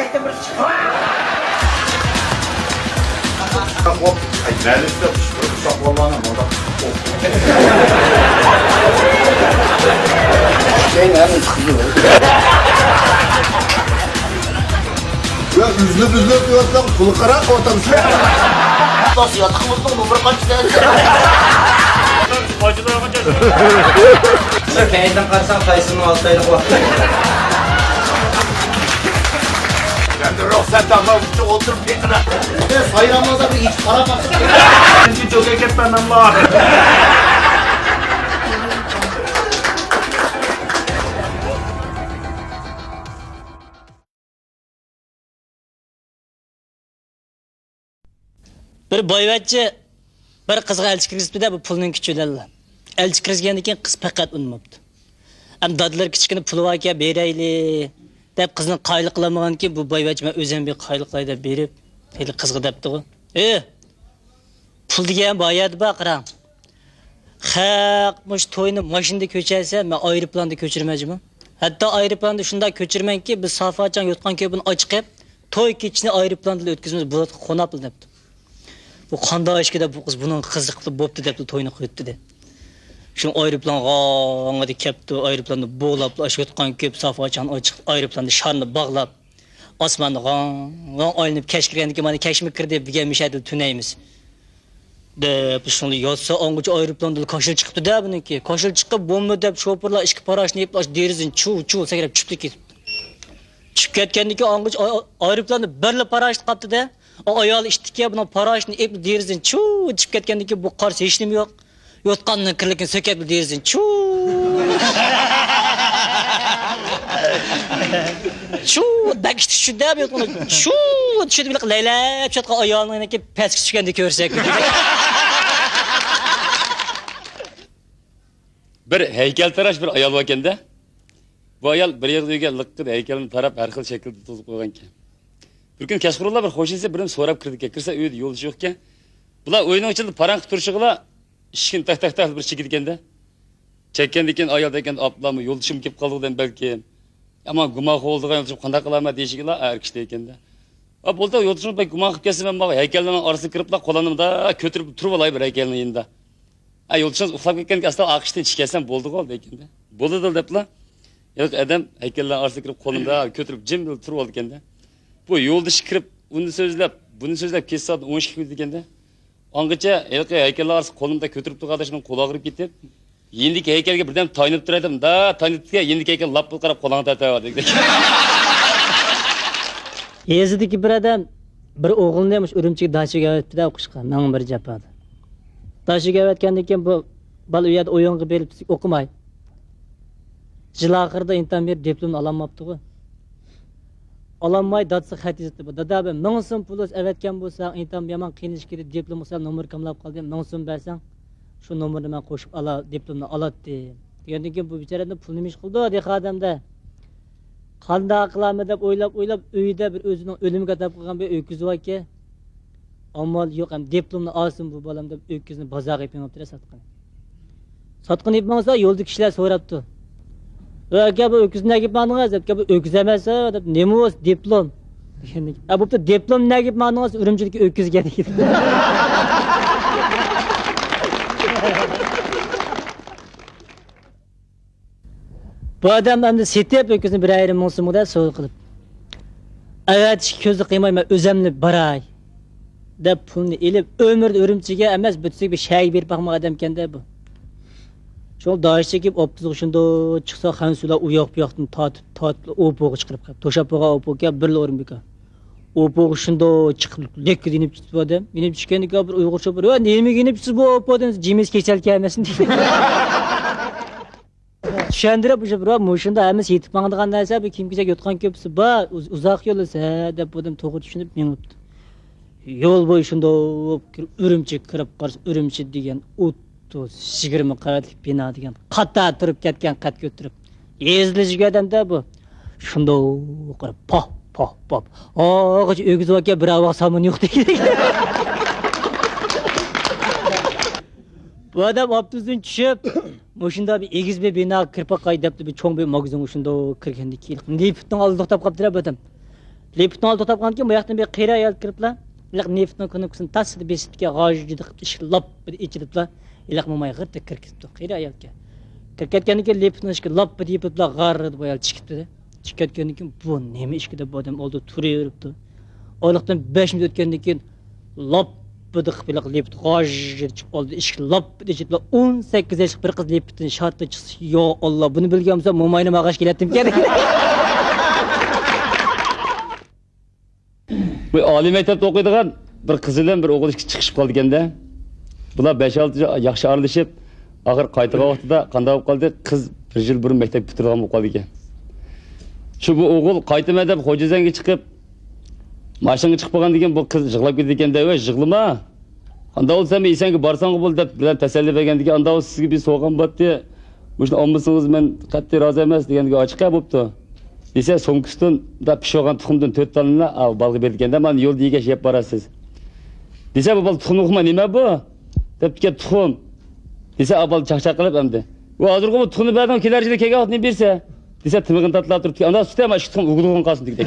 ayette bir çıkma. Hop, ay nerede işte saplananım orada. Şey nerede çıkıyor? Ya üzülüp diyorsan kulu kara otobüsü. Nasıl yatakımızın numara kaç tane? Acılara kaçar. Köyden karsan kayısının 6 aylık vakti. Ben de ruhsat tamam oturup bekle. Sayın Ramazan bir hiç para baksın. Çünkü çok eket benden var. Bir boyvachchi bir qizga elchi kirgizibdi-da, bu pulning kuchidan. Elchi kirgizgandan keyin qiz faqat unmabdi. Ham dadlar kichkina pul bor ekan, berayli deb qizni qayli qilamaganki, bu boyvachchi men o'zim bir qayliqlay deb berib, hali qizga debdi-ku. Pul degan boyadi baqirang. Haq, mush to'yni mashinada ko'charsa, men aeroplanda ko'chirmayman. Hatto aeroplanda shunday ko'chirmanki, biz Safachan yotgan ko'pini ochiqib, to'y kechini aeroplanda o'tkazamiz, bo'ladi, qonapli debdi. Bu qanday ishga deb bu qiz buning qiziqli bo'pti deb to'yni qo'yibdi de. Shu aeroplanga deb kelibdi, aeroplanda bo'g'lab, ashayotgan ko'p Safachan ochiq aeroplanda sharni bog'lab, osmonni g'on olinib kash kirgandan keyin mana kashmi kirdi deb degan mishadi tunaymiz. Deb shuni yotsa onguchi aeroplanda koshil chiqibdi-da buniki. Koshil chiqib bomba deb shoferlar ishki parashni yeb derizin chuv sakrab chiqibdi ketibdi. Chiqib ketgandan keyin onguchi aeroplanda birli parashni qapti-da. O ayol ishdiki buni parashni ep derizin chuv chiqib ketgandan keyin bu qarshi hech nima yo'q. Yotgandan kirlikni so'kib derizin chuv. Chuv dakishti shunda bu chuv tushdi bir laylab chotgan ayolniki pastga tushganda ko'rsak. Bir heykeltarash bir ayol ekanda. Bu ayol bir yerga uyga liqqid heykelini tarab har xil shaklda tuzib qo'ygan ekan. Bir kun kashqurlar bir xo'shilsa birini so'rab kirdi ekan. Kirsa uyda yo'lchi yo'q ekan. Bular o'yinning ichida parang qilib turishig'ila ishkin tak bir chigit ekanda. Chekkandan keyin ayol ekan, "Ablami yo'lchim kelib qoldidan balki. Ama gumoh bo'ldigan yo'lchim qanday qilaman?" deyishig'ila arkishdi ekanda. Bo'ldi yo'lchim bek gumoh qilib kelsa men bu heykelning orasiga kiribla qo'lanimda ko'tirib turib olay bir heykelning yinda. Yo'lchim uxlab ketganki asla aqishdan chiqasan bo'ldi qoldi ekanda. Bo'ldi debla. Yo'q adam heykelning orasiga kirib qo'limda ko'tirib jim turib oldi ekanda. Bu yo'ldish kirib, buni so'zlab ketsa 12 kun deganda. Ongacha heykellar orasi qo'limda ko'tirib turgandash men qo'l og'rib ketib, yendiki heykelga birdan taynib turadim da, taynibga yendiki heykel lap qarab qo'lingga tortadi dedi. Yezidagi bir odam bir o'g'ilni ham Urumchiga dachiga aytdi-da o'qishga, men bir japadi. Dachiga aytgandan keyin bu bal u yerda o'yinga berib o'qimay. Yil oxirida imtihon berib diplomni ololmabdi-ku. Alanmay datsa xat yozdi. Dada ben 1000 so'm pul avatgan bo'lsang, intam yomon qiyinish kerak, diplom olsam nomer kamlab qoldim. 1000 so'm bersang, shu nomerni men qo'shib diplomni oladi. Degandan keyin bu bechoradan pulni mish qildi, deb xodamda. Qanday qilaman deb o'ylab uyida bir o'zining o'limiga dab qilgan bir öküz bor ki, amal yo'q, ham diplomni olsin bu bolam deb öküzni bozorga yepib satgan. Satqin yeb bo'lsa yo'lda kishilar so'rabdi. Aka bu öküz ne gibi manınız? Aka bu öküz emese, nemi o diplom. Bu da diplom ne gibi manınız? Urumchidagi öküz geldi. Bu adam hem de setep öküzünü bir ayrı monsumu da soğuk kılıp. Evet közü kıymayma özemli baray. De pulunu elip ömürde Urumchiga emas bütüsü bir şey bir bakma adam kendi bu. Şol daş çekip optuz şunda çıksa Hansula uyoq bu yoqdan tatib opo'ga chiqirib qolib. To'shapo'ga opo'ga bir o'rinbeka. Opo şunda chiqib lekka dinib chiqib odam. Minib chiqqaniga bir uyg'urcha bir, "Va nima ginib siz bu opo'dan jimis kechalka emasmi?" deydi. Tushundirib o'sha bir mo'shunda hammasi yetib mangdigan narsa bu kim-kechak yotgan ko'psi bor, uzoq yo'l esa deb odam to'g'ri tushunib minibdi. Yo'l bo'yi shunda Urumchi kirib qarshi Urumchi degan 20 qavatlik bino degan qatta turib ketgan qat ko'tirib ezilishga odamda bu shunda qirib pop og'ich o'giz aka bir avoq somon yo'q deydi. Bu odam optuzdan tushib o'shunda bir egiz bir bino kirpa qo'y debdi bir cho'ng bir magazin o'shunda kirganda keyin lifting oldida to'xtab qolibdilar bu odam. Liftni oldi to'xtab qolgan, bu yoqdan bir qira ayol kiriblar. Ilaq neftning knopkasini tasdi besitga g'ojidi qilib ishni lop bir ichidiblar. Ilaq momay g'irda kirkitdi. Qira ayolga. Kirkatgandan keyin liftni ishga lop bir yepiblar g'arridi bu ayol chiqibdi. Chiqayotgandan keyin bu nima ish deb bu odam oldi turaveribdi. Oliqdan 5 minut o'tgandan keyin lop bir qilib lift g'ojidi chiqib oldi. Ishni lop ichidiblar. 18 yoshli bir qiz liftni shartda chiqsa, yo Alloh, buni bilganimsa momayni mag'ash kelatdim kerak. Bu oliy maktabda o'qiydigan bir qiz bilan bir o'g'il chiqishib qoldi ekanda. Bular 5-6 yaxshi aralashib, oxir qaytgan vaqtida qanday bo'lib qoldi? Qiz 1 yil burun maktab bitirgan bo'lib qoldi ekan. Shu bu o'g'il qaytma deb xo'jazanga chiqib, mashinaga chiqib qolgan degan bu qiz yig'lab ketdi ekanda, "Voy, yig'lama. Qanday bo'lsa men esanga borsang bo'l" deb bilan tasalli bergan degan, "Anda sizga bir so'g'an bo'pti. Buni olmasangiz men qattiq rozi emas" deganiga ochiq bo'pti. Desa so'mkisidan da pishirgan tuxumdan 4 tonna balg'i berganda, "Men yo'lda yegash yeb borasiz." Desa bu bal tuxum nima bu? Debga tuxum. Desa abal chaqchaq qilib endi. "Bu hozirgi bu tuxumni berdim, kelar yili kelgan vaqtni bersa." Desa timig'ini tatlab turibdi. "Anda sut ham shu tuxum uyg'urgan qolsin" dedi.